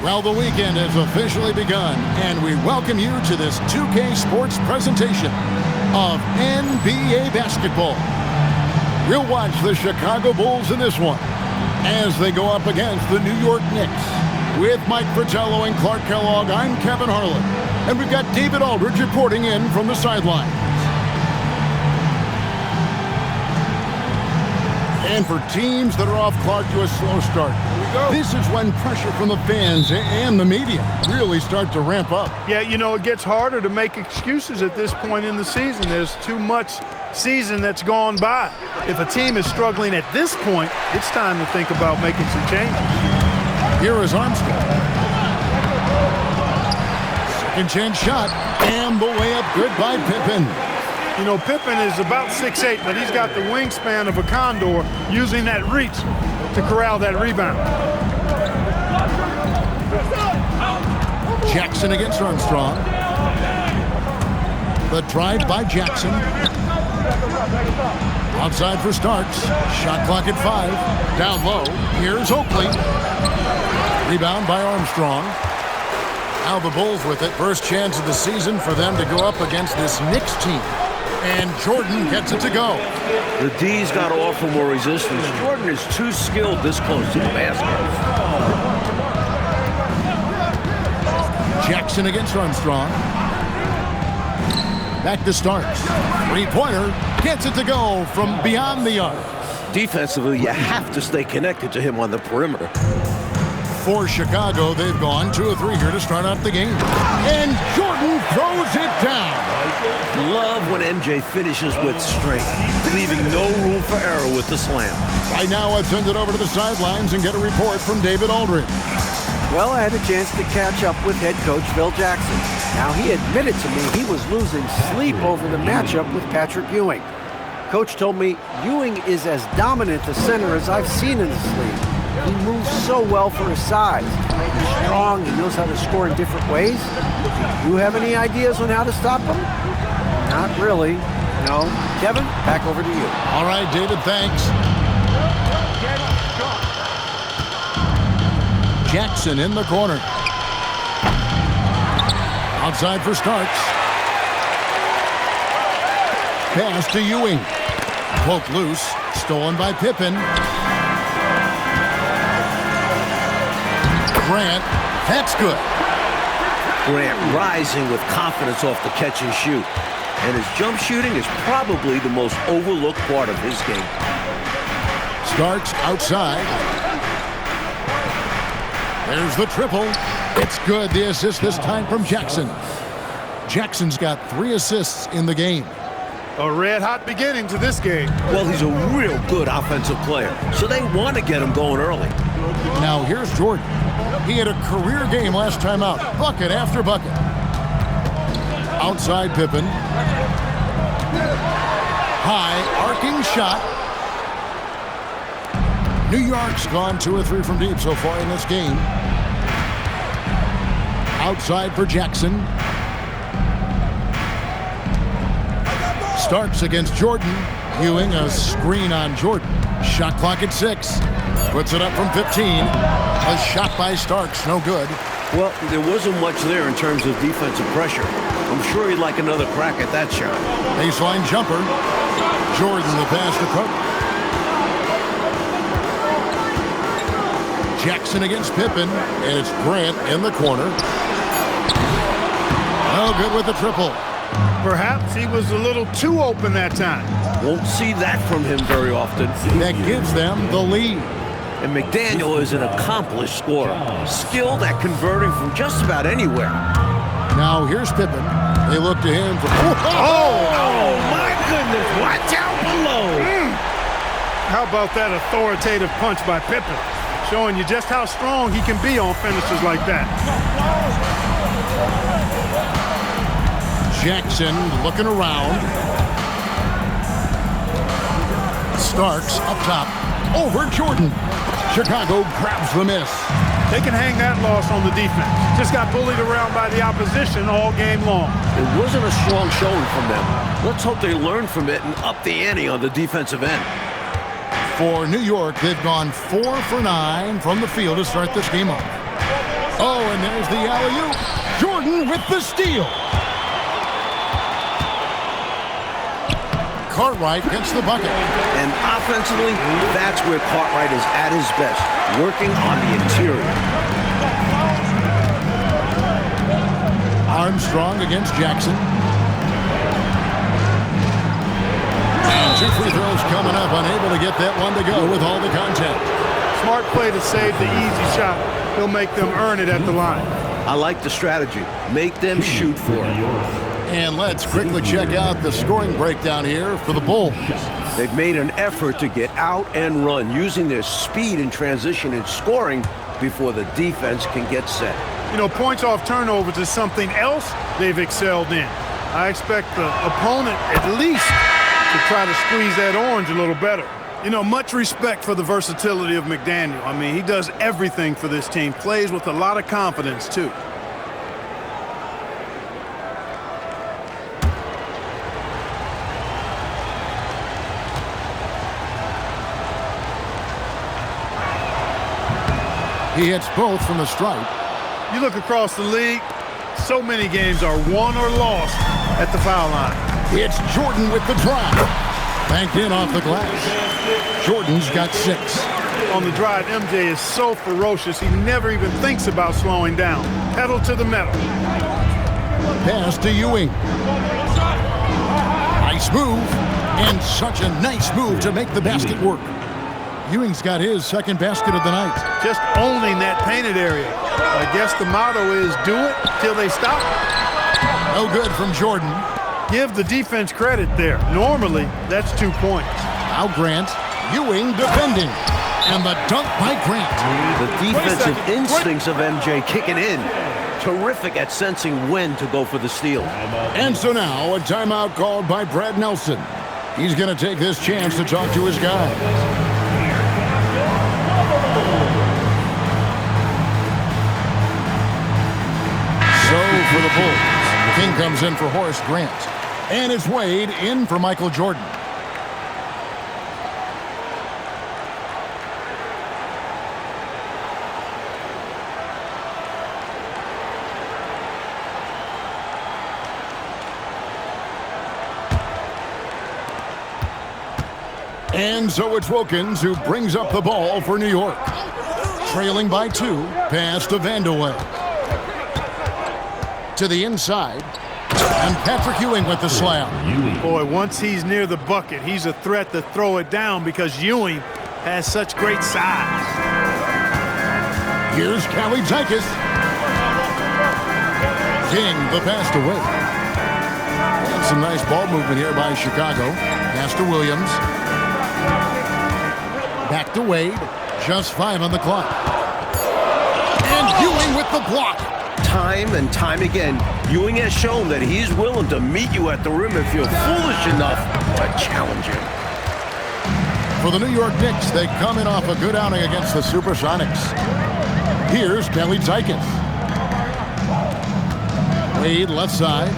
Well, the weekend has officially begun, and we welcome you to this 2K Sports presentation of NBA basketball. We'll watch the Chicago Bulls in this one as they go up against the New York Knicks. With Mike Fratello and Clark Kellogg, I'm Kevin Harlan, and we've got David Aldridge reporting in from the sideline. And for teams that are off, Clark, to a slow start. This is when pressure from the fans and the media really start to ramp up. Yeah, you know, it gets harder to make excuses at this point in the season. There's too much season that's gone by. If a team is struggling at this point, it's time to think about making some changes. Here is Armstrong. Second chance shot, and the layup good by Pippen. You know, Pippen is about 6'8", but he's got the wingspan of a condor, using that reach to corral that rebound. Jackson against Armstrong. The drive by Jackson. Outside for Starks. Shot clock at 5. Down low. Here's Oakley. Rebound by Armstrong. Now the Bulls with it. First chance of the season for them to go up against this Knicks team. And Jordan gets it to go. The D's got to offer more resistance. Jordan is too skilled this close to the basket. Jackson against Armstrong. Back to Starks. Three-pointer. Gets it to go from beyond the arc. Defensively, you have to stay connected to him on the perimeter. For Chicago, they've gone 2 of 3 here to start out the game. And Jordan throws it down. Love when MJ finishes with strength, leaving no room for error with the slam. Right now, I've turned it over to the sidelines and get a report from David Aldridge. Well, I had a chance to catch up with head coach Phil Jackson. Now, he admitted to me he was losing sleep over the matchup with Patrick Ewing. Coach told me Ewing is as dominant a center as I've seen in this league. He moves so well for his size. He's strong, he knows how to score in different ways. Do you have any ideas on how to stop him? Not really. No. Kevin, back over to you. All right, David, thanks. Jackson in the corner. Outside for Starks. Pass to Ewing. Poke loose. Stolen by Pippen. Grant. That's good. Grant rising with confidence off the catch and shoot. And his jump shooting is probably the most overlooked part of his game. Starks outside. There's the triple. It's good. The assist this time from Jackson. Jackson's got 3 assists in the game. A red-hot beginning to this game. Well, he's a real good offensive player, so they want to get him going early. Now here's Jordan. He had a career game last time out. Bucket after bucket. Outside Pippen. High, arcing shot. New York's gone 2 or 3 from deep so far in this game. Outside for Jackson. Starks against Jordan. Ewing, a screen on Jordan. Shot clock at 6. Puts it up from 15. A shot by Starks, no good. Well, there wasn't much there in terms of defensive pressure. I'm sure he'd like another crack at that shot. Baseline jumper. Jordan the pass to Cook. Jackson against Pippen, and it's Grant in the corner. No good with the triple. Perhaps he was a little too open that time. Won't see that from him very often. That gives them the lead. And McDaniel is an accomplished scorer, skilled at converting from just about anywhere. Now here's Pippen. They look to him for... Oh, my goodness. Watch out below. How about that authoritative punch by Pippen? Showing you just how strong he can be on finishes like that. Jackson looking around. Starks up top. Over Jordan. Chicago grabs the miss. They can hang that loss on the defense. Just got bullied around by the opposition all game long. It wasn't a strong showing from them. Let's hope they learn from it and up the ante on the defensive end. For New York, they've gone 4 for 9 from the field to start this game off. Oh, and there's the alley-oop. Jordan with the steal. Cartwright gets the bucket. And offensively, that's where Cartwright is at his best, working on the interior. Armstrong against Jackson. And 2 free throws coming up, unable to get that one to go with all the contact. Smart play to save the easy shot. He'll make them earn it at the line. I like the strategy. Make them shoot for it. And let's quickly check out the scoring breakdown here for the Bulls. They've made an effort to get out and run, using their speed in transition and scoring before the defense can get set. You know, points off turnovers is something else they've excelled in. I expect the opponent at least to try to squeeze that orange a little better. You know, much respect for the versatility of McDaniel. I mean, he does everything for this team, plays with a lot of confidence, too. He hits both from the stripe. You look across the league, so many games are won or lost at the foul line. It's Jordan with the drive. Banked in off the glass. Jordan's got 6. On the drive, MJ is so ferocious, he never even thinks about slowing down. Pedal to the metal. Pass to Ewing. Nice move. And such a nice move to make the basket work. Ewing's got his second basket of the night. Just owning that painted area. I guess the motto is do it till they stop. No good from Jordan. Give the defense credit there. Normally, that's 2 points. Now Grant. Ewing defending. And the dunk by Grant. The defensive instincts of MJ kicking in. Terrific at sensing when to go for the steal. And so now a timeout called by Brad Nelson. He's going to take this chance to talk to his guys. So for the Bulls, King comes in for Horace Grant. And it's Wade in for Michael Jordan. And so it's Wilkins who brings up the ball for New York. Trailing by 2, pass to Vandeweghe. To the inside, and Patrick Ewing with the slam. Boy, once he's near the bucket, he's a threat to throw it down because Ewing has such great size. Here's Kalaitzakis. King the pass to Wade. And some nice ball movement here by Chicago. Pass to Williams. Back to Wade. Just 5 on the clock. And Ewing with the block. Time and time again, Ewing has shown that he's willing to meet you at the rim if you're foolish enough to challenge him. For the New York Knicks, they come in off a good outing against the Supersonics. Here's Kalaitzakis. Wade left side.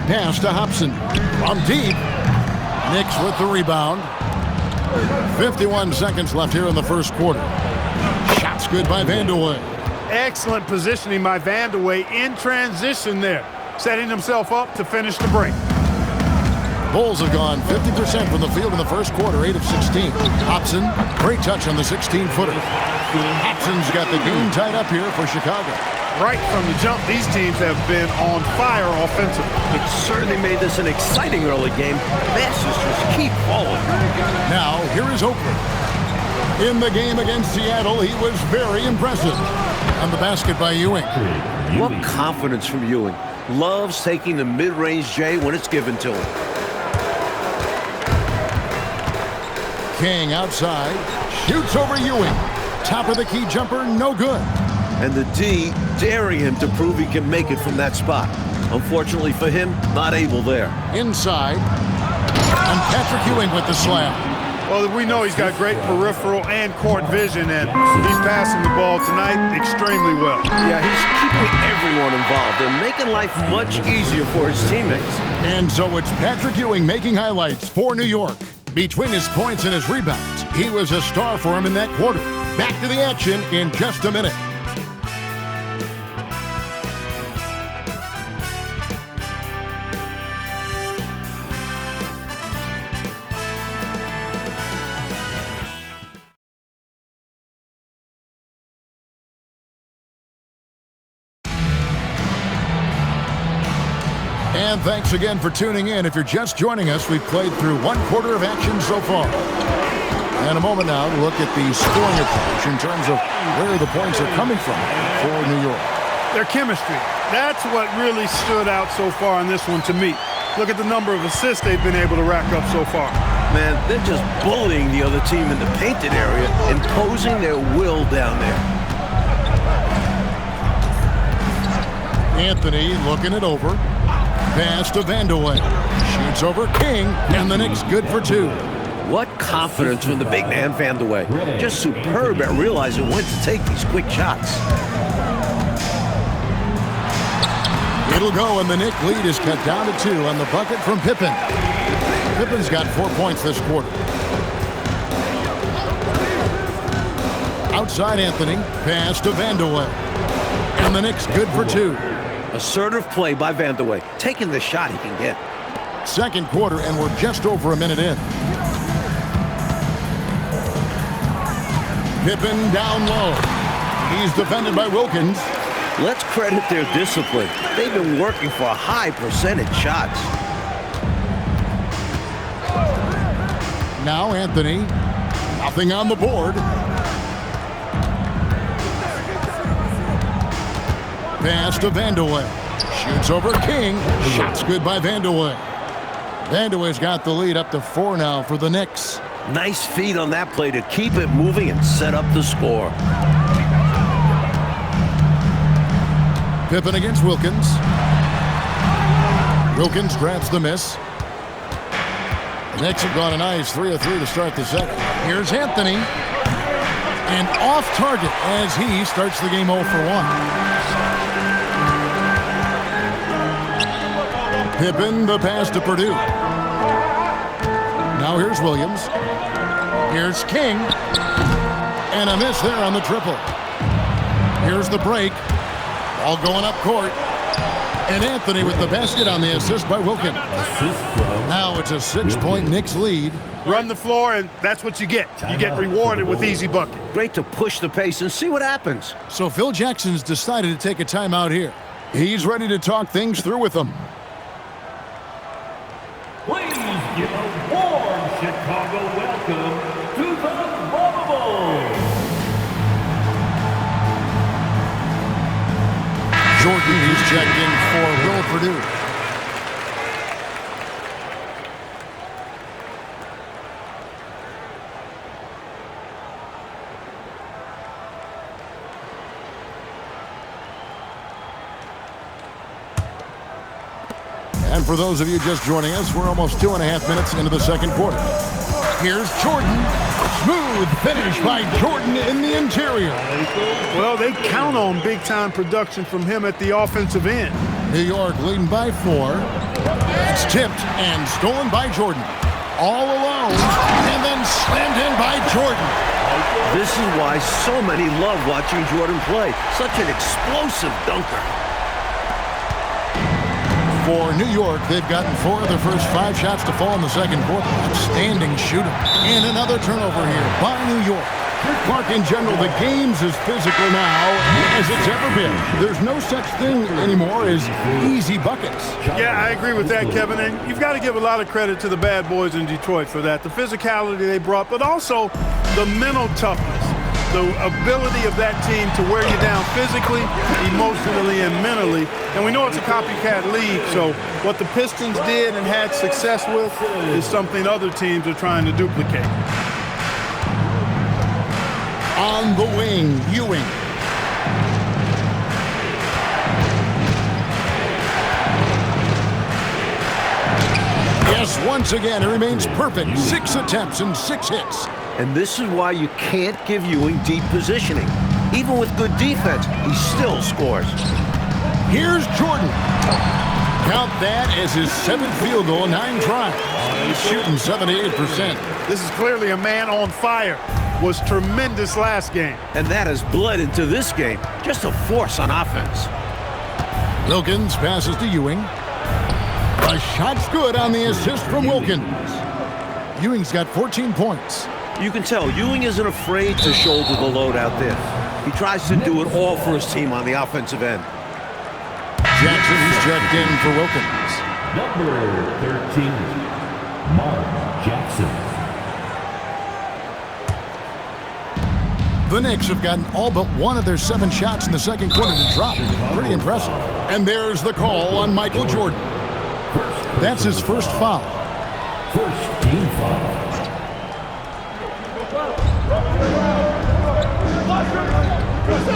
Pass to Hobson. From deep. Knicks with the rebound. 51 seconds left here in the first quarter. Shots good by Vandeweghe. Excellent positioning by Vandeweghe in transition there, setting himself up to finish the break. Bulls have gone 50% from the field in the first quarter, 8 of 16. Hobson, great touch on the 16-footer. Hobson's got the game tied up here for Chicago. Right from the jump, these teams have been on fire offensively. It certainly made this an exciting early game. Masters just keep falling. Now, here is Oakley. In the game against Seattle, he was very impressive. On the basket by Ewing. What confidence from Ewing. Loves taking the mid-range J when it's given to him. King outside. Shoots over Ewing. Top of the key jumper, no good. And the D daring him to prove he can make it from that spot. Unfortunately for him, not able there. Inside. And Patrick Ewing with the slam. Well, we know he's got great peripheral and court vision, and he's passing the ball tonight extremely well. Yeah, he's keeping everyone involved and making life much easier for his teammates. And so it's Patrick Ewing making highlights for New York. Between his points and his rebounds, he was a star for him in that quarter. Back to the action in just a minute. And thanks again for tuning in. If you're just joining us, we've played through one quarter of action so far. And a moment now to look at the scoring approach in terms of where the points are coming from for New York. Their chemistry. That's what really stood out so far in this one to me. Look at the number of assists they've been able to rack up so far. Man, they're just bullying the other team in the painted area, imposing their will down there. Anthony looking it over. Pass to Vandeweghe. Shoots over King, and the Knicks good for two. What confidence from the big man Vandeweghe. Just superb at realizing when to take these quick shots. It'll go, and the Knicks lead is cut down to 2 on the bucket from Pippen. Pippen's got 4 points this quarter. Outside Anthony, pass to Vandeweghe. And the Knicks good for 2. Assertive play by Vandeweghe, taking the shot he can get. Second quarter, and we're just over a minute in. Pippen down low. He's defended by Wilkins. Let's credit their discipline. They've been working for high percentage shots. Now Anthony, nothing on the board. Pass to Vandeweghe. Shoots over King. Shot's good by Vandeweghe. Vandeweghe's got the lead up to 4 now for the Knicks. Nice feed on that play to keep it moving and set up the score. Pippen against Wilkins. Wilkins grabs the miss. The Knicks have gone a nice 3 of 3 to start the second. Here's Anthony. And off target as he starts the game 0 for 1. Pippen, the pass to Purdue. Now here's Williams. Here's King. And a miss there on the triple. Here's the break. All going up court. And Anthony with the basket on the assist by Wilkins. Now it's a 6-point Knicks lead. Run the floor, and that's what you get. You get rewarded with easy bucket. Great to push the pace and see what happens. So Phil Jackson's decided to take a timeout here. He's ready to talk things through with them. Please give a warm Chicago welcome to the Bubble. Jordan is checked in for Will Purdue. And for those of you just joining us, we're almost 2.5 minutes into the second quarter. Here's Jordan. Smooth finish by Jordan in the interior. Well, they count on big-time production from him at the offensive end. New York leading by 4. It's tipped and stolen by Jordan. All alone, and then slammed in by Jordan. This is why so many love watching Jordan play. Such an explosive dunker. For New York, they've gotten 4 of their first 5 shots to fall in the second quarter. Outstanding shooting. And another turnover here by New York. Mark, in general, the game's as physical now as it's ever been. There's no such thing anymore as easy buckets. Yeah, I agree with that, Kevin. And you've got to give a lot of credit to the bad boys in Detroit for that. The physicality they brought, but also the mental toughness. The ability of that team to wear you down physically, emotionally, and mentally. And we know it's a copycat league, so what the Pistons did and had success with is something other teams are trying to duplicate. On the wing, Ewing. Yes, once again, it remains perfect. 6 attempts and 6 hits. And this is why you can't give Ewing deep positioning. Even with good defense, he still scores. Here's Jordan. Count that as his 7th field goal, 9 tries. He's shooting 78%. This is clearly a man on fire. Was tremendous last game. And that has bled into this game. Just a force on offense. Wilkins passes to Ewing. A shot's good on the assist from Wilkins. Ewing's got 14 points. You can tell Ewing isn't afraid to shoulder the load out there. He tries to do it all for his team on the offensive end. Jackson is checked in for Wilkins. Number 13, Mark Jackson. The Knicks have gotten all but one of their 7 shots in the second quarter to drop. Pretty impressive. And there's the call on Michael Jordan. That's his first foul. First team foul.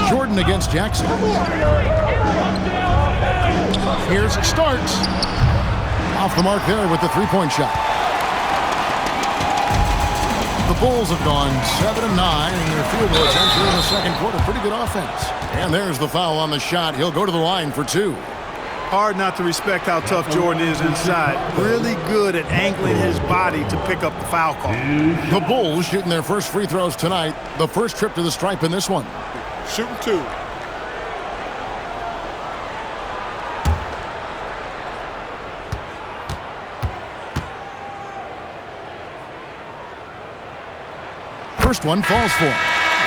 Jordan against Jackson. Here's Starks. Off the mark there with the three-point shot. The Bulls have gone 7-9 in their field goal attempts here in the second quarter. Pretty good offense. And there's the foul on the shot. He'll go to the line for 2. Hard not to respect how tough Jordan is inside. Really good at angling his body to pick up the foul call. The Bulls shooting their first free throws tonight. The first trip to the stripe in this one. Shooting 2. First one falls for him.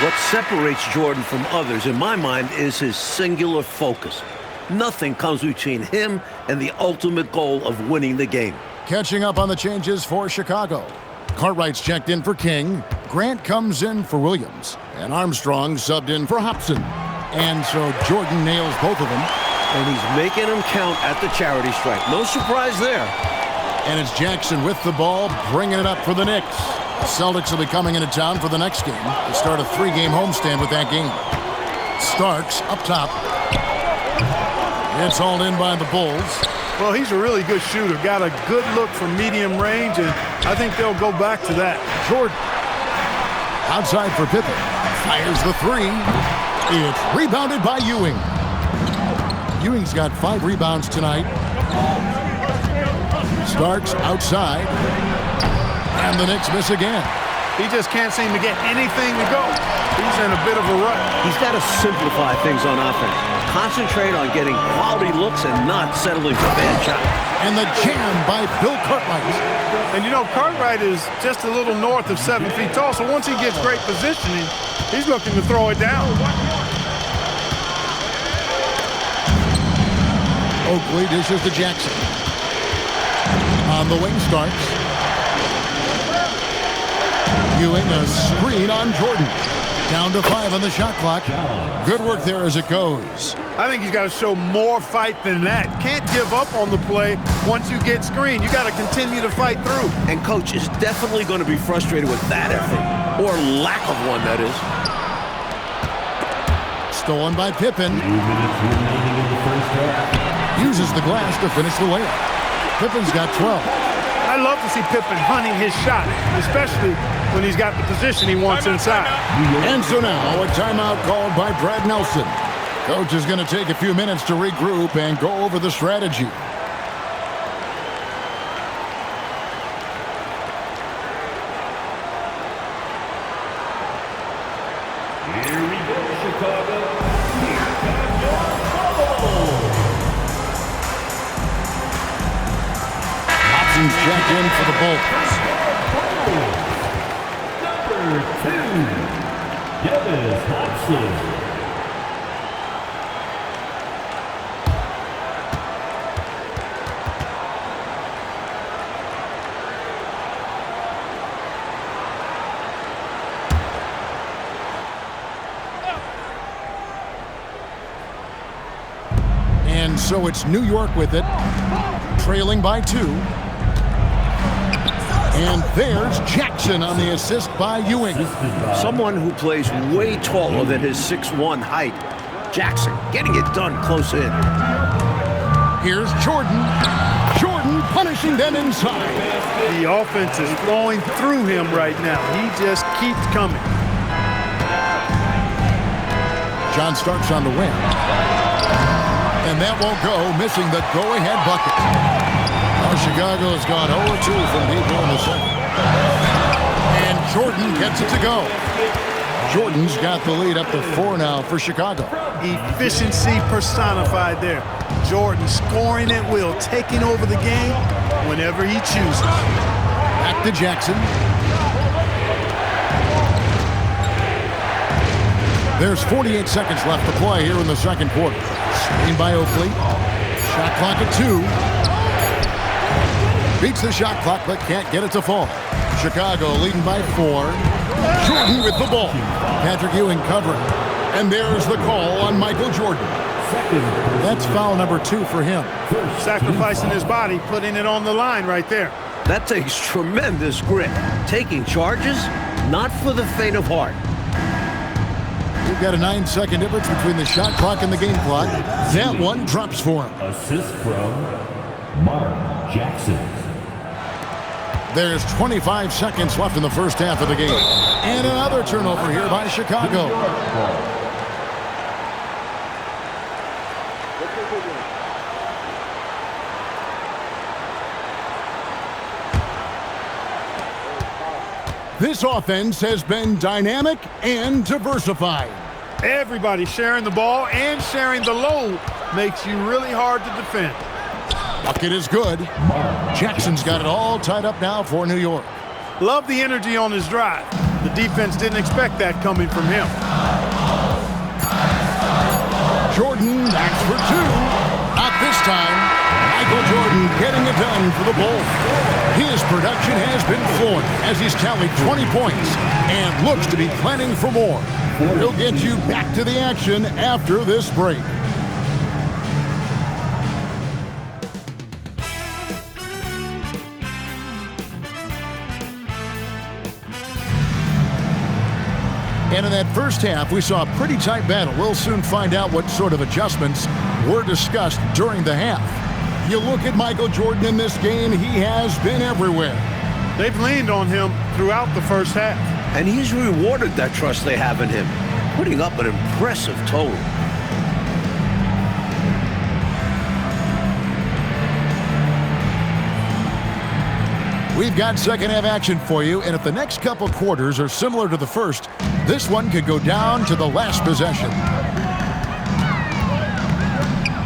What separates Jordan from others, in my mind, is his singular focus. Nothing comes between him and the ultimate goal of winning the game. Catching up on the changes for Chicago. Cartwright's checked in for King. Grant comes in for Williams. And Armstrong subbed in for Hobson. And so Jordan nails both of them. And he's making them count at the charity stripe. No surprise there. And it's Jackson with the ball, bringing it up for the Knicks. The Celtics will be coming into town for the next game to start a 3-game homestand with that game. Starks up top. It's hauled in by the Bulls. Well, he's a really good shooter. Got a good look from medium range, and I think they'll go back to that. Jordan. Outside for Pippen. Fires the 3. It's rebounded by Ewing. Ewing's got 5 rebounds tonight. Starks outside. And the Knicks miss again. He just can't seem to get anything to go. He's in a bit of a rut. He's got to simplify things on offense. Concentrate on getting quality looks and not settling for bad shots. And the jam by Bill Cartwright. And you know, Cartwright is just a little north of 7 feet tall, so once he gets great positioning, he's looking to throw it down. Oakley dishes to Jackson. On the wing Starks. Ewing a screen on Jordan. Down to 5 on the shot clock. Good work there as it goes. I think he's got to show more fight than that. Can't give up on the play once you get screened. You got to continue to fight through. And coach is definitely going to be frustrated with that effort, or lack of one, that is. Stolen by Pippen. 2 minutes remaining in the first half. Uses the glass to finish the layup. Pippen's got 12. I love to see Pippen hunting his shot, especially when he's got the position he wants inside. And so now a timeout called by Brad Nelson. Coach is going to take a few minutes to regroup and go over the strategy. Here we go, Chicago. Here comes your ball. Hobson's checked in for the Bulls. Number 2, Dennis Hobson. And so it's New York with it, trailing by 2. And there's Jackson on the assist by Ewing. Someone who plays way taller than his 6'1" height. Jackson getting it done close in. Here's Jordan. Jordan punishing them inside. The offense is flowing through him right now. He just keeps coming. John Starks on the wing. And that won't go, missing the go-ahead bucket. Now Chicago has gone 0-2 from deep in the second. And Jordan gets it to go. Jordan's got the lead up to 4 now for Chicago. Efficiency personified there. Jordan scoring at will, taking over the game whenever he chooses. Back to Jackson. There's 48 seconds left to play here in the second quarter. Screen by Oakley. Shot clock at 2. Beats the shot clock, but can't get it to fall. Chicago leading by 4. Jordan with the ball. Patrick Ewing covering. And there's the call on Michael Jordan. That's foul number 2 for him. Sacrificing his body, putting it on the line right there. That takes tremendous grit. Taking charges, not for the faint of heart. We've got a 9-second difference between the shot clock and the game clock. That one drops for him. Assist from Mark Jackson. There's 25 seconds left in the first half of the game. And another turnover here by Chicago. This offense has been dynamic and diversified. Everybody sharing the ball and sharing the load makes you really hard to defend. Bucket is good. Jackson's got it all tied up now for New York. Love the energy on his drive. The defense didn't expect that coming from him. Jordan backs for 2. Not this time. Michael Jordan getting it done for the Bulls. His production has been flowing as he's tallied 20 points and looks to be planning for more. We'll get you back to the action after this break. And in that first half, we saw a pretty tight battle. We'll soon find out what sort of adjustments were discussed during the half. You look at Michael Jordan in this game, he has been everywhere. They've leaned on him throughout the first half. And he's rewarded that trust they have in him, putting up an impressive total. We've got second half action for you, and if the next couple quarters are similar to the first, this one could go down to the last possession.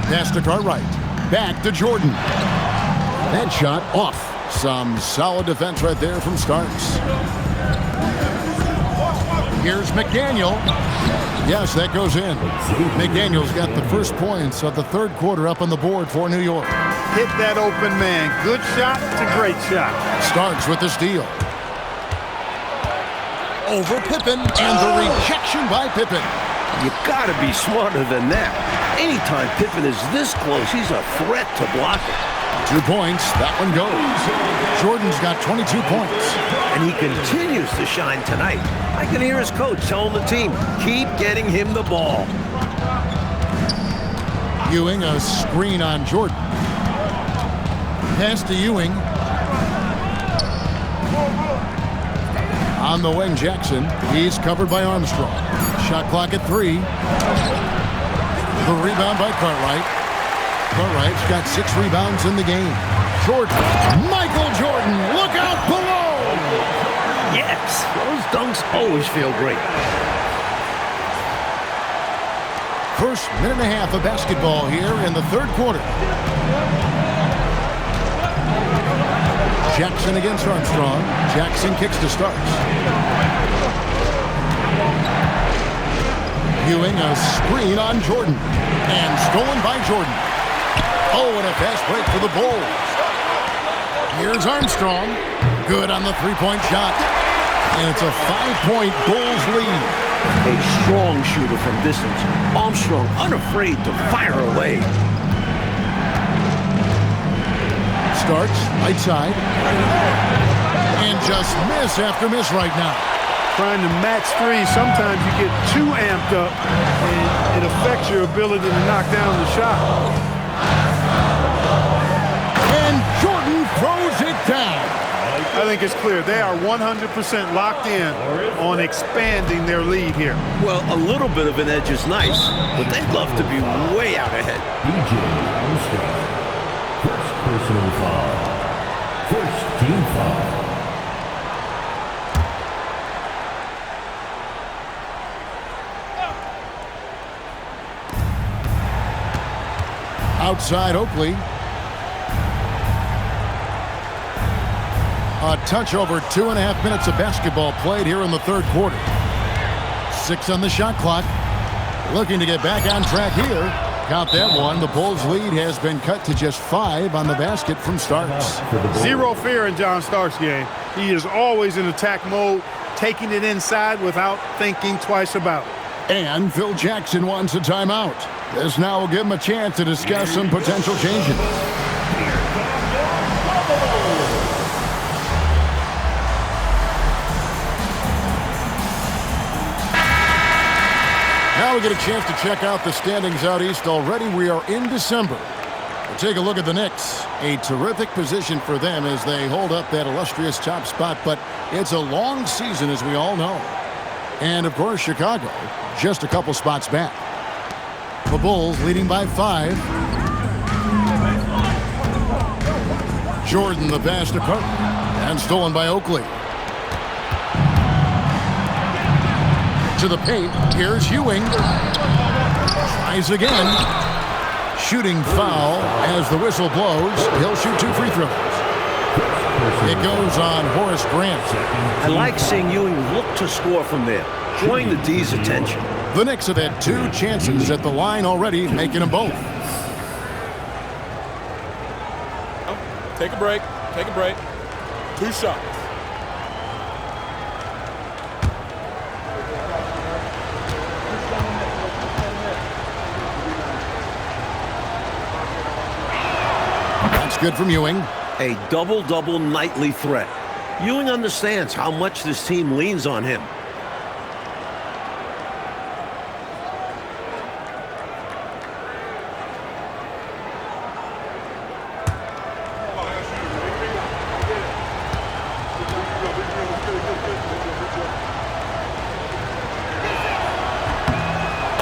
Pass to Cartwright. Back to Jordan. That shot off. Some solid defense right there from Starks. Here's McDaniel. Yes, that goes in. McDaniel's got the first points of the third quarter up on the board for New York. Hit that open man. Good shot to great shot. Starks with the steal. Over Pippen, and the rejection by Pippen. You gotta be smarter than that. Anytime Pippen is this close, he's a threat to block it. 2 points, that one goes. Jordan's got 22 points. And he continues to shine tonight. I can hear his coach telling the team, keep getting him the ball. Ewing, a screen on Jordan. Pass to Ewing. On the wing, Jackson. He's covered by Armstrong. Shot clock at 3. The rebound by Cartwright. Cartwright's got 6 rebounds in the game. Jordan. Michael Jordan, look out below! Yes, those dunks always feel great. First minute and a half of basketball here in the third quarter. Jackson against Armstrong. Jackson kicks to Starks. Ewing, a screen on Jordan. And stolen by Jordan. Oh, and a fast break for the Bulls. Here's Armstrong. Good on the three-point shot. And it's a 5-point Bulls lead. A strong shooter from distance. Armstrong unafraid to fire away. Starts right side. And just miss after miss right now. Trying to match three, sometimes you get too amped up and it affects your ability to knock down the shot. And Jordan throws it down. I think it's clear they are 100% locked in on expanding their lead here. Well, a little bit of an edge is nice, but they'd love to be way out ahead. DJ Armstrong. First personal foul. First team foul. Outside Oakley. A touch over 2.5 minutes of basketball played here in the third quarter. 6 on the shot clock. Looking to get back on track here. Count that one. The Bulls' lead has been cut to just 5 on the basket from Starks. Zero fear in John Starks' game. He is always in attack mode, taking it inside without thinking twice about it. And Phil Jackson wants a timeout. This now will give him a chance to discuss some potential changes. Now we get a chance to check out the standings out east. Already we are in December. We'll take a look at the Knicks. A terrific position for them as they hold up that illustrious top spot, but it's a long season, as we all know. And, of course, Chicago, just a couple spots back. The Bulls leading by 5. Jordan, the pass to Carter, and stolen by Oakley. To the paint, here's Ewing. Tries again. Shooting foul as the whistle blows. He'll shoot 2 free throws. It goes on Horace Grant. I like seeing Ewing look to score from there, drawing the D's attention. The Knicks have had 2 chances at the line already, making them both. Take a break. Take a break. 2 shots. That's good from Ewing. A double-double nightly threat. Ewing understands how much this team leans on him.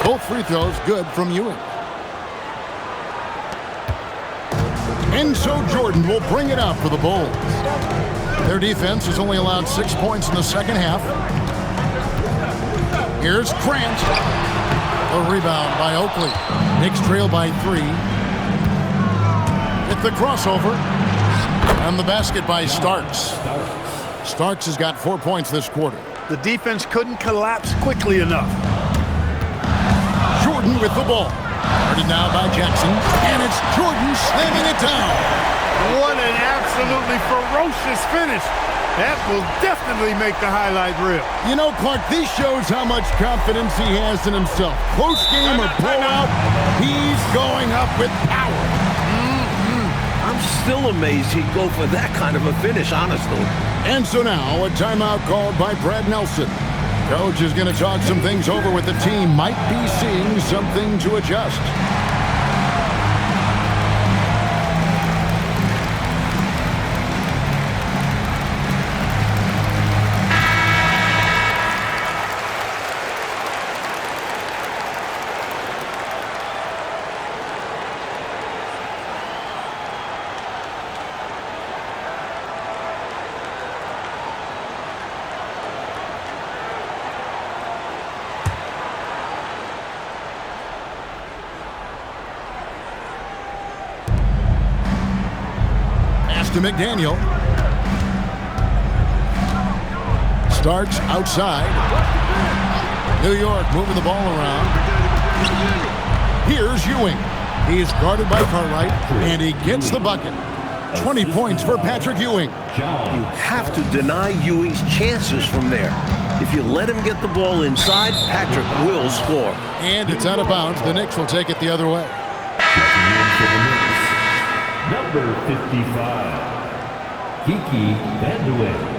Both free throws good from Ewing. And so Jordan will bring it out for the Bulls. Their defense has only allowed 6 points in the second half. Here's Grant. A rebound by Oakley. Knicks trail by 3. With the crossover. And the basket by Starks. Starks has got 4 points this quarter. The defense couldn't collapse quickly enough. Jordan with the ball. Guarded now by Jackson. And it's Jordan slamming it down. What an absolutely ferocious finish. That will definitely make the highlight reel. You know, Clark, this shows how much confidence he has in himself. Close game or blowout, he's going up with power. I'm still amazed he'd go for that kind of a finish, honestly. And so now, a timeout called by Brad Nelson. Coach is going to talk some things over with the team. Might be seeing something to adjust. To McDaniel. Starks outside. New York moving the ball around. Here's Ewing. He is guarded by Cartwright, and he gets the bucket. 20 points for Patrick Ewing. You have to deny Ewing's chances from there. If you let him get the ball inside, Patrick will score. And it's out of bounds. The Knicks will take it the other way. Number 55, Kiki Vandeweghe.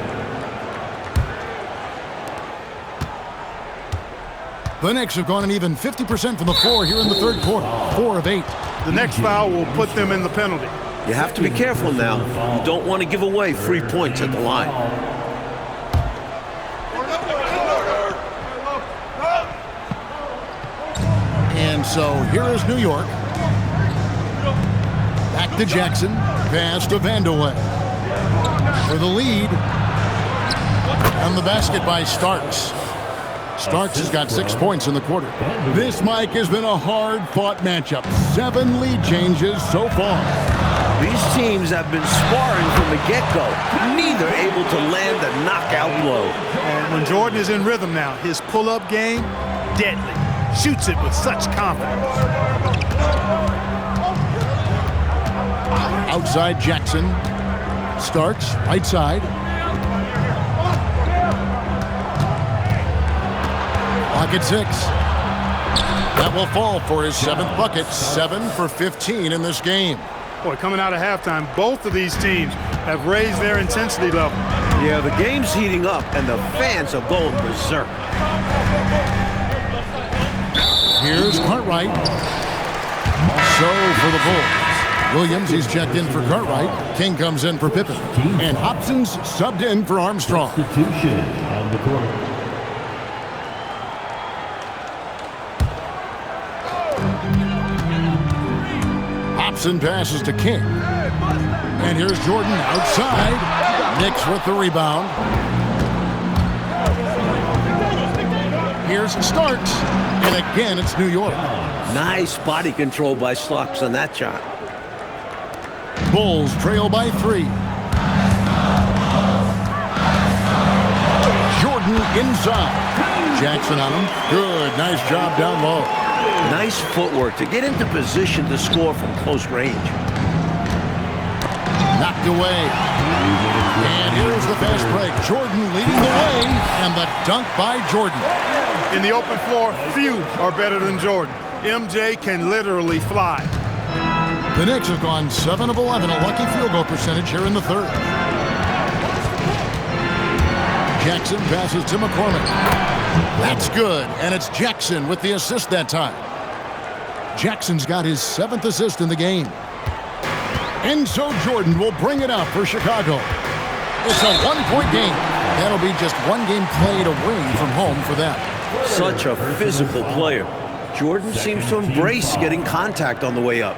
The Knicks have gone an even 50% from the floor here in the third quarter. 4 of 8. The next foul will put them in the penalty. You have to be careful now. You don't want to give away free points at the line. And so here is New York. Back to Jackson. Pass to Vandeweghe. For the lead. And the basket by Starks. Starks has got 6 points in the quarter. This, Mike, has been a hard-fought matchup. 7 lead changes so far. These teams have been sparring from the get-go, neither able to land a knockout blow. And when Jordan is in rhythm now, his pull-up game, deadly. shoots it with such confidence. Outside Jackson. Starks, right side. Clock at 6. That will fall for his 7th bucket. 7 for 15 in this game. Boy, coming out of halftime, both of these teams have raised their intensity level. Yeah, the game's heating up, and the fans are going berserk. Here's Cartwright. So for the Bulls. Williams, he's checked in for Cartwright. King comes in for Pippen. And Hobson's subbed in for Armstrong. Substitution on the court. Hobson passes to King. And here's Jordan outside. Knicks with the rebound. Here's Starks. And again, it's New York. Nice body control by Starks on that shot. Bulls trail by 3. Jordan inside. Jackson on him. Good. Nice job down low. Nice footwork to get into position to score from close range. Knocked away. And here's the fast break. Jordan leading the way. And the dunk by Jordan. In the open floor, few are better than Jordan. MJ can literally fly. The Knicks have gone 7 of 11, a lucky field goal percentage here in the 3rd. Jackson passes to McCormick. That's good, and it's Jackson with the assist that time. Jackson's got his 7th assist in the game. And so Jordan will bring it out for Chicago. It's a 1-point game. That'll be just 1 game played away from home for them. Such a physical player. Jordan seems to embrace getting contact on the way up.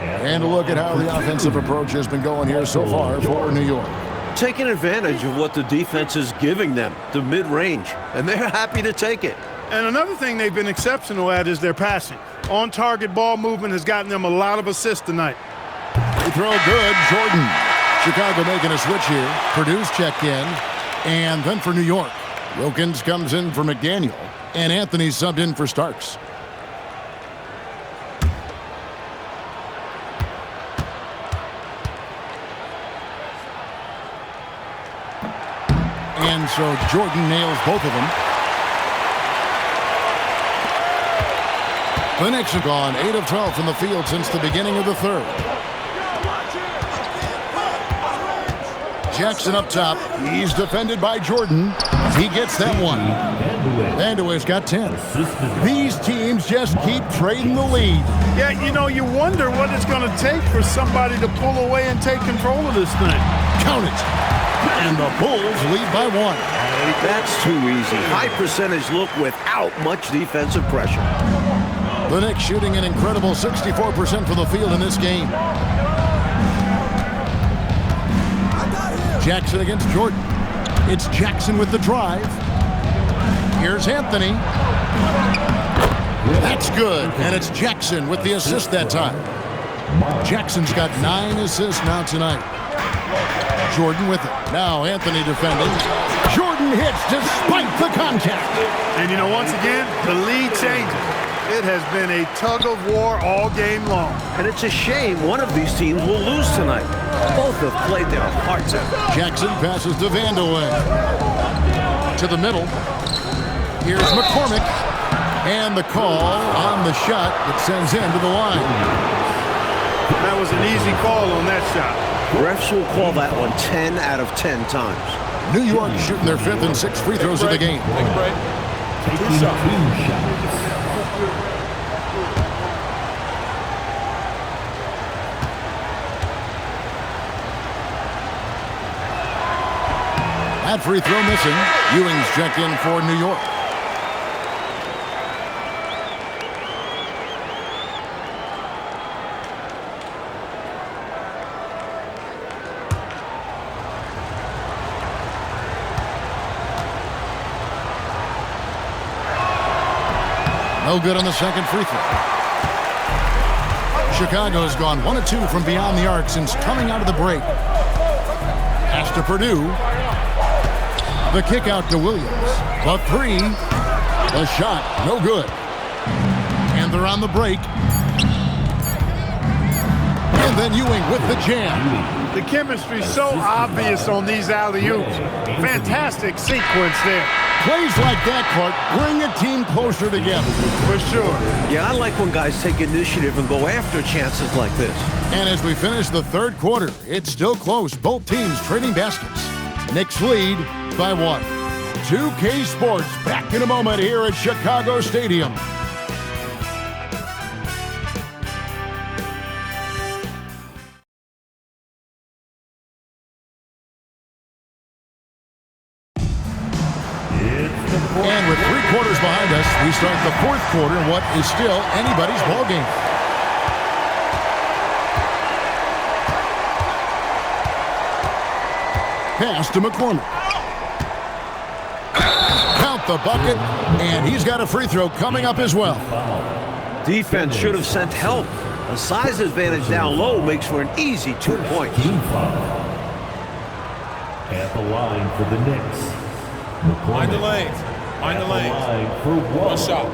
And a look at how the offensive approach has been going here so far for New York. Taking advantage of what the defense is giving them, the mid-range, and they're happy to take it. And another thing they've been exceptional at is their passing. On-target ball movement has gotten them a lot of assists tonight. They throw good. Jordan. Chicago making a switch here. Purdue's checked in. And then for New York, Wilkins comes in for McDaniel. And Anthony subbed in for Starks. And so Jordan nails both of them. The Knicks have gone 8 of 12 from the field since the beginning of the 3rd. Jackson up top. He's defended by Jordan. He gets that one. Vandeweghe's got 10. These teams just keep trading the lead. Yeah, you wonder what it's going to take for somebody to pull away and take control of this thing. Count it. And the Bulls lead by 1. That's too easy. High percentage look without much defensive pressure. The Knicks shooting an incredible 64% from the field in this game. Jackson against Jordan. It's Jackson with the drive. Here's Anthony. That's good. And it's Jackson with the assist that time. Jackson's got 9 assists now tonight. Jordan with it. Now Anthony defending. Jordan hits despite the contact. And once again, the lead changes. It has been a tug of war all game long. And it's a shame one of these teams will lose tonight. Both have played their hearts out. Jackson passes to Vandeweghe. To the middle. Here's McCormick. And the call on the shot that sends him to the line. That was an easy call on that shot. Refs will call that one 10 out of 10 times. New York shooting their 5th and 6th free throws of the game. Take a break. 2 shots. That free throw missing. Ewing's checked in for New York. No good on the second free throw. Chicago's gone 1 of 2 from beyond the arc since coming out of the break. Pass to Purdue. The kick out to Williams. The 3. The shot, no good. And they're on the break. And then Ewing with the jam. The chemistry's so obvious on these alley-oops. Fantastic sequence there. Plays like that, Clark, bring a team closer together. For sure. Yeah, I like when guys take initiative and go after chances like this. And as we finish the third quarter, it's still close. Both teams trading baskets. Knicks lead by 1. 2K Sports back in a moment here at Chicago Stadium. And with 3 quarters behind us, we start the fourth quarter in what is still anybody's ballgame. Pass to McCormick. Count the bucket, and he's got a free throw coming up as well. Defense should have sent help. A size advantage down low makes for an easy 2 points. At the line for the Knicks. Mind the lanes. Mind the lanes. For One shot.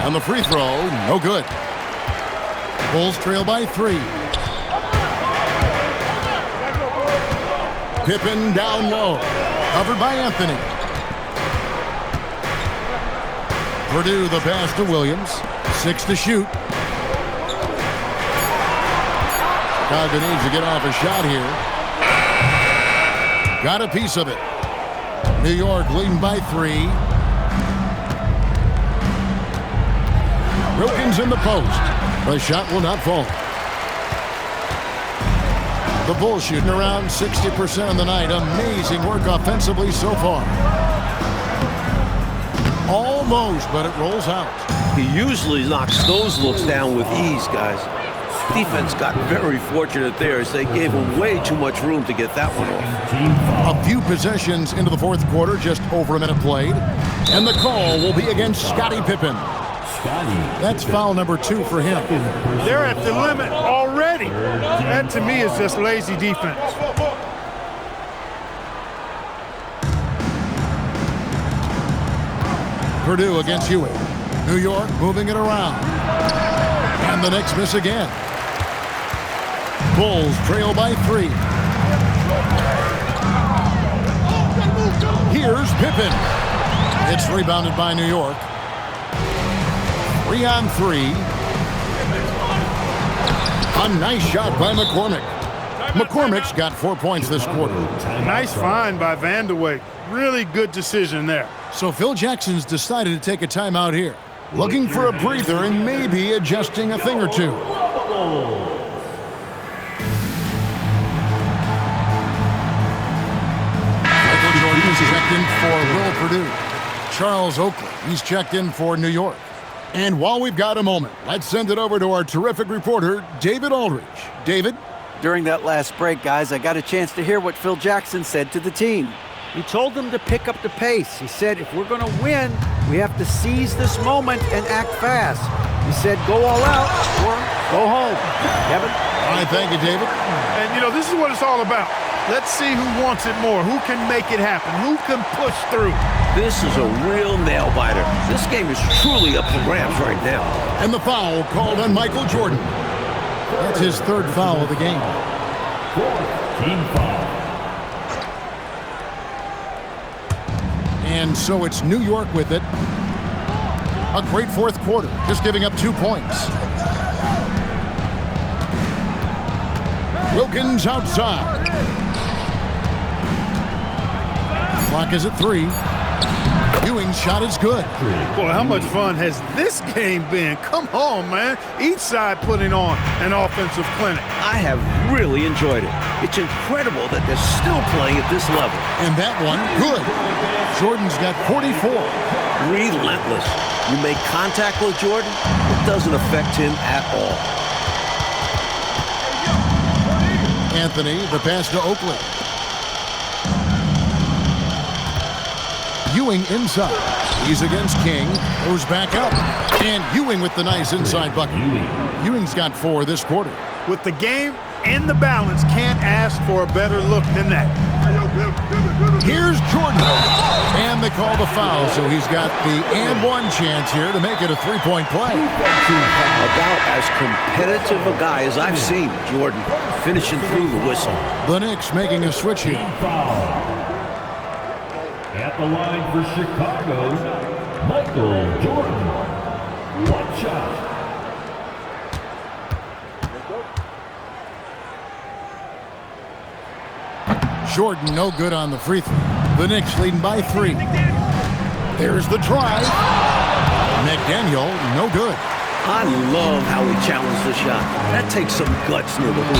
And the free throw, no good. Bulls trail by 3. Pippen down low. Covered by Anthony. Purdue the pass to Williams. 6 to shoot. Chicago needs to get off a shot here. Got a piece of it. New York leading by 3. Wilkins in the post. The shot will not fall. The Bulls shooting around 60% on the night. Amazing work offensively so far. Almost, but it rolls out. He usually knocks those looks down with ease, guys. Defense got very fortunate there as they gave him way too much room to get that one off. A few possessions into the fourth quarter, just over a minute played. And the call will be against Scottie Pippen. That's foul number 2 for him. They're at the limit already. That, to me, is just lazy defense. Purdue against Ewing. New York moving it around. And the Knicks miss again. Bulls trail by 3. Here's Pippen. It's rebounded by New York. 3 on 3. A nice shot by McCormick. McCormick's got 4 points this quarter. Nice find by Vanderway. Really good decision there. So Phil Jackson's decided to take a timeout here. Looking for a breather and maybe adjusting a thing or two. Michael Jordan's checked in for Will Purdue. Charles Oakley, he's checked in for New York. And while we've got a moment, let's send it over to our terrific reporter, David Aldridge. David? During that last break, guys, I got a chance to hear what Phil Jackson said to the team. He told them to pick up the pace. He said, if we're going to win, we have to seize this moment and act fast. He said, go all out or go home. Kevin? All right, thank you, David. And, this is what it's all about. Let's see who wants it more, who can make it happen, who can push through. This is a real nail-biter. This game is truly up for grabs right now. And the foul called on Michael Jordan. That's his 3rd foul of the game. team foul. And so it's New York with it. A great fourth quarter, just giving up 2 points. Wilkins outside. Clock is at 3. Ewing's shot is good. Boy, how much fun has this game been? Come on, man. Each side putting on an offensive clinic. I have really enjoyed it. It's incredible that they're still playing at this level. And that one, good. Jordan's got 44. Relentless. You make contact with Jordan, it doesn't affect him at all. Anthony, the pass to Oakley. Ewing inside. He's against King. Goes back up. And Ewing with the nice inside bucket. Ewing's got 4 this quarter. With the game and the balance. Can't ask for a better look than that. Here's Jordan. And they call the foul, so he's got the and one chance here to make it a three-point play. About as competitive a guy as I've seen, Jordan, finishing through the whistle. The Knicks making a switch here. At the line for Chicago, Michael Jordan. One shot. Jordan no good on the free throw. The Knicks leading by 3. There's the drive. McDaniel no good. I love how he challenged the shot. That takes some guts near the hoop.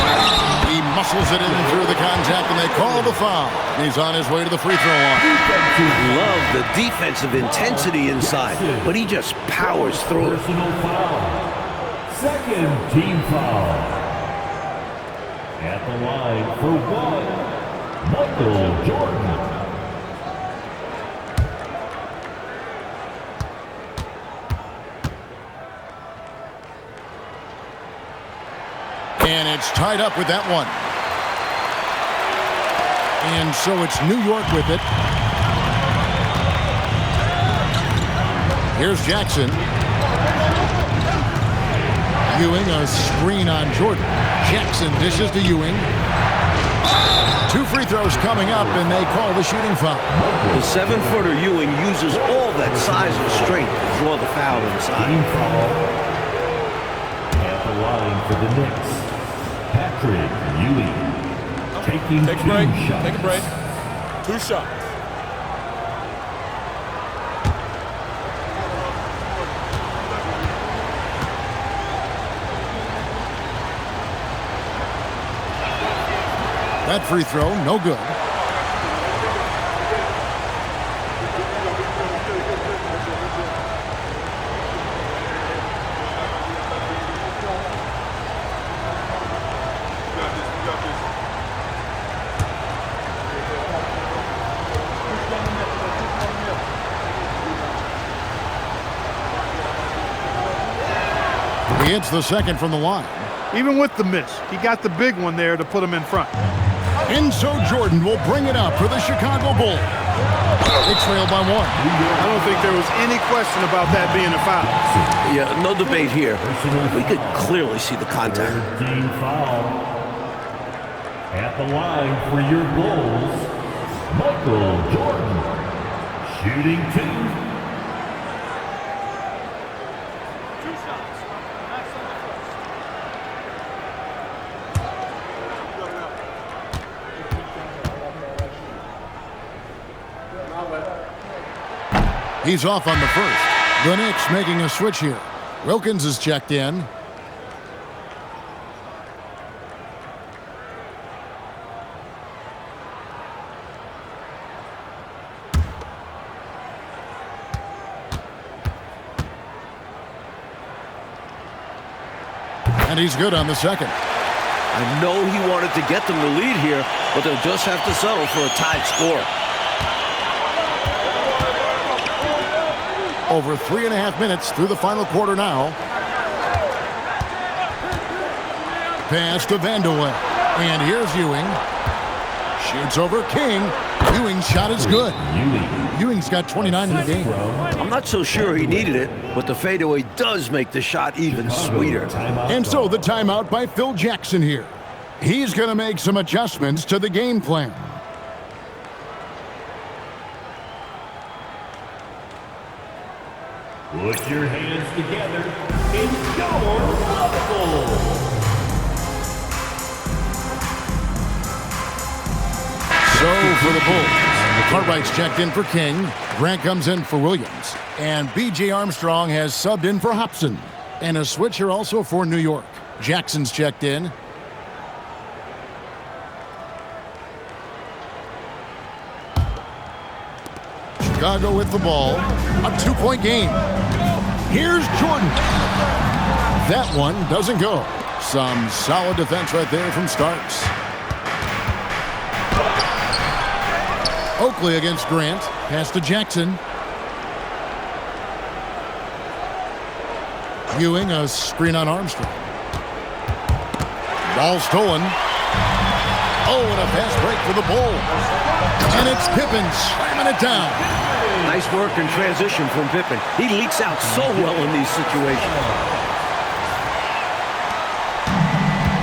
He muscles it in through the contact, and they call the foul. He's on his way to the free throw line. Love the defensive intensity inside, but he just powers through it. Personal foul. Second team foul. At the line for one, Michael Jordan. And it's tied up with that one. And so it's New York with it. Here's Jackson. Ewing, a screen on Jordan. Jackson dishes to Ewing. 2 free throws coming up, and they call the shooting foul. The 7-footer Ewing uses all that size and strength to draw the foul inside. Team foul. At the line for the Knicks, Patrick Ewing. Taking Take a break. two shots. Take a break. 2 shots. That free throw, no good. He hits the second from the line. Even with the miss, he got the big one there to put him in front. And so Jordan will bring it up for the Chicago Bulls. They trail by 1. I don't think there was any question about that being a foul. Yeah, no debate here. We could clearly see the contact. Team foul. At the line for your Bulls, Michael Jordan. Shooting 2. He's off on the first. The Knicks making a switch here. Wilkins is checked in. And he's good on the second. I know he wanted to get them the lead here, but they'll just have to settle for a tied score. Over 3.5 minutes through the final quarter now. Pass to Vandeweghe. And here's Ewing. Shoots over King. Ewing's shot is good. Ewing's got 29 in the game. I'm not so sure he needed it, but the fadeaway does make the shot even sweeter. And so the timeout by Phil Jackson here. He's going to make some adjustments to the game plan. Put your hands together. It's your level. So for the Bulls, Cartwright's checked in for King. Grant comes in for Williams. And B.J. Armstrong has subbed in for Hobson. And a switcher also for New York. Jackson's checked in. Chicago with the ball. A 2-point game. Here's Jordan. That one doesn't go. Some solid defense right there from Starks. Oakley against Grant. Pass to Jackson. Ewing, a screen on Armstrong. Ball stolen. Oh, and a fast break for the Bulls. And it's Pippen slamming it down. Nice work in transition from Pippen. He leaks out so well in these situations.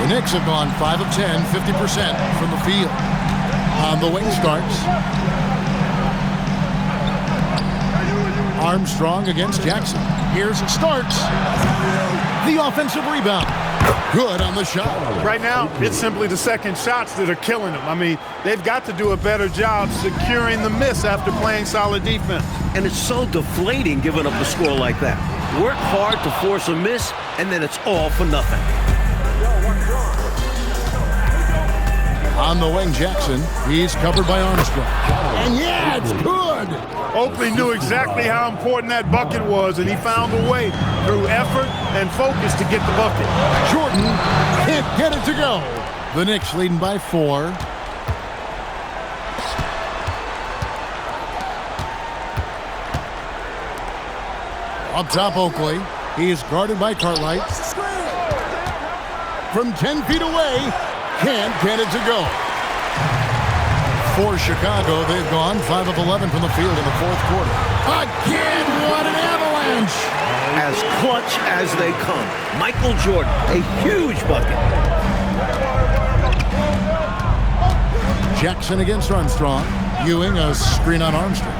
The Knicks have gone 5 of 10, 50% from the field. On the wing starts. Armstrong against Jackson. Here's Starks. The offensive rebound. Good on the shot. Right now, it's simply the second shots that are killing them. I mean, they've got to do a better job securing the miss after playing solid defense. And it's so deflating giving up a score like that. Work hard to force a miss, and then it's all for nothing. On the wing, Jackson. He's covered by Armstrong. And yeah, it's good. Oakley knew exactly how important that bucket was, and he found a way through effort and focus to get the bucket. Jordan can't get it to go. The Knicks leading by 4. Up top, Oakley. He is guarded by Cartwright. From 10 feet away, can't get it to go. For Chicago, they've gone 5 of 11 from the field in the fourth quarter. Again, what an avalanche! As clutch as they come. Michael Jordan, a huge bucket. Jackson against Armstrong. Ewing, a screen on Armstrong.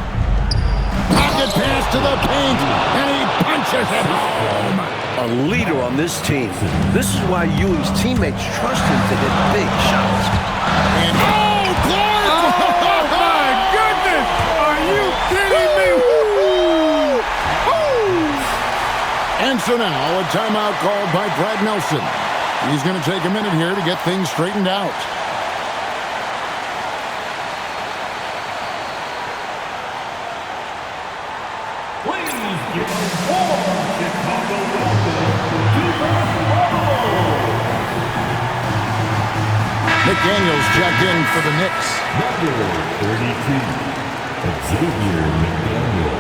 Pocket pass to the paint, and he punches it home. A leader on this team. This is why Ewing's teammates trust him to hit big shots. And Clark! Oh, my goodness! Are you kidding me? And so now a timeout called by Brad Nelson. He's going to take a minute here to get things straightened out. McDaniels checked in for the Knicks. Number 32, Xavier McDaniel.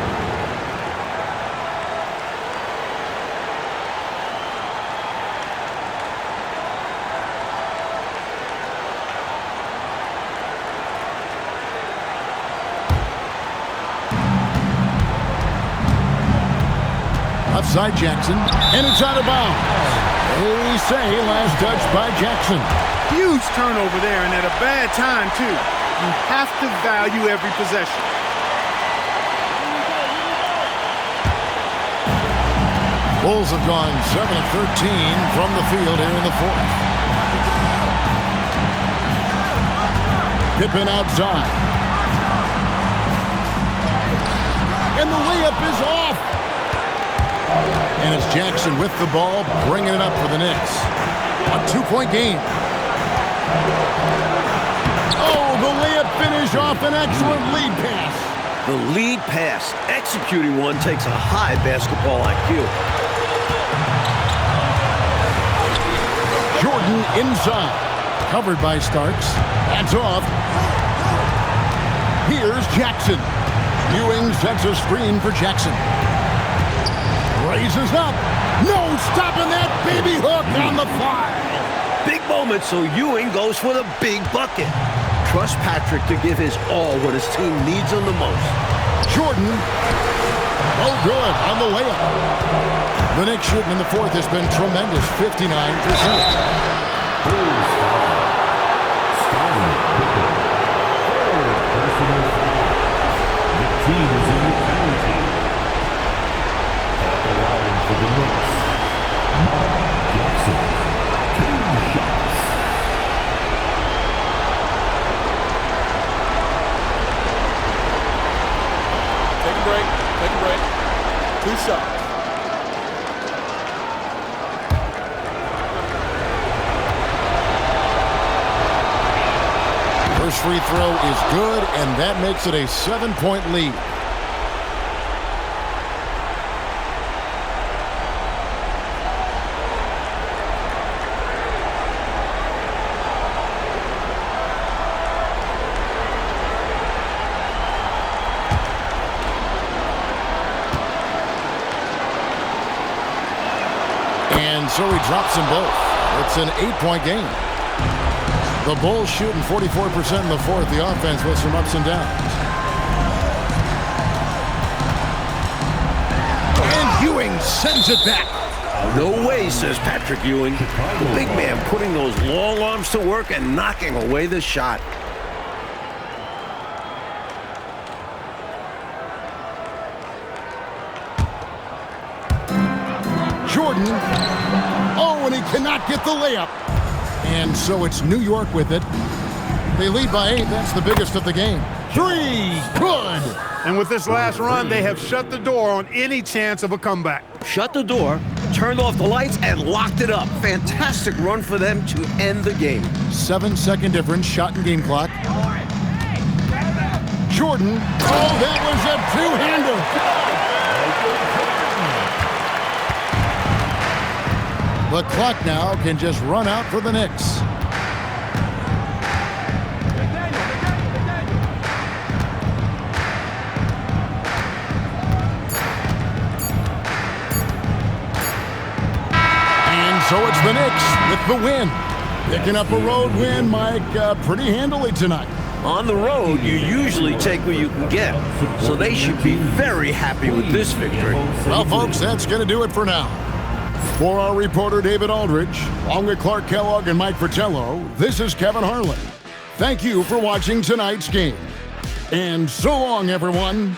Offside Jackson, and it's out of bounds. They say last touch by Jackson. Huge turnover there, and at a bad time, too. You have to value every possession. Bulls have gone 7 of 13 from the field here in the fourth. Pippen outside. And the layup is off. And it's Jackson with the ball, bringing it up for the Knicks. A 2-point game. Oh, the layup finish off an excellent lead pass. The lead pass, executing one, takes a high basketball IQ. Jordan inside. Covered by Starks. That's off. Here's Jackson. Ewing sets a screen for Jackson. Raises up. No stopping that baby hook on the fly. Big moment, so Ewing goes for the big bucket. Trust Patrick to give his all when his team needs him the most. Jordan. Oh, good on the layup. The Knicks shooting in the fourth has been tremendous, 59%. The team is in the penalty. At the line for the Knicks, Mark Jackson, 2 shots. Take a break. Take a break. 2 shots. First free throw is good, and that makes it a 7-point lead. And so he drops them both. It's an 8-point game. The Bulls shooting 44% in the fourth. The offense with some ups and downs. And Ewing sends it back. No way, says Patrick Ewing. The big man putting those long arms to work and knocking away the shot. Jordan. Oh, and he cannot get the layup. And so it's New York with it. They lead by 8. That's the biggest of the game. 3. Good. And with this last run, they have shut the door on any chance of a comeback. Shut the door, turned off the lights, and locked it up. Fantastic run for them to end the game. 7-second difference, shot and game clock. Jordan. Oh, that was a two-hander. The clock now can just run out for the Knicks. And so it's the Knicks with the win. Picking up a road win, Mike, pretty handily tonight. On the road, you usually take what you can get, so they should be very happy with this victory. Well, folks, that's going to do it for now. For our reporter, David Aldridge, along with Clark Kellogg and Mike Fratello, this is Kevin Harlan. Thank you for watching tonight's game. And so long, everyone.